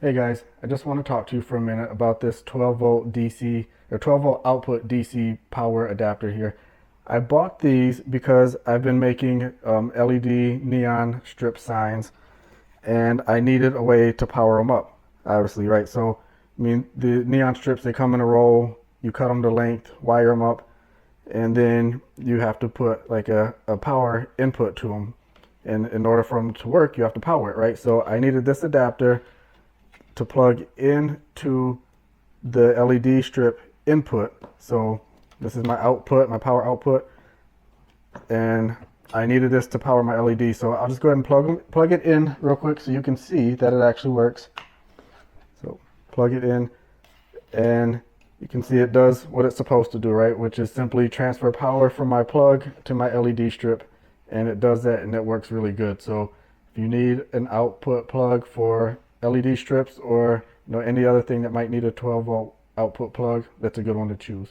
Hey guys, I just want to talk to you for a minute about this 12 volt DC or 12 volt output DC power adapter here. I bought these because I've been making LED neon strip signs and I needed a way to power them up, obviously, right? So, I mean, the neon strips, they come in a roll, you cut them to length, wire them up, and then you have to put like a power input to them. And in order for them to work, you have to power it, right? So I needed this adapter to plug into the LED strip input. So this is my output, my power output, and I needed this to power my LED. So I'll just go ahead and plug it in real quick so you can see that it actually works. So plug it in and you can see it does what it's supposed to do, right? Which is simply transfer power from my plug to my LED strip, and it does that and it works really good. So if you need an output plug for LED strips or any other thing that might need a 12 volt output plug, that's a good one to choose.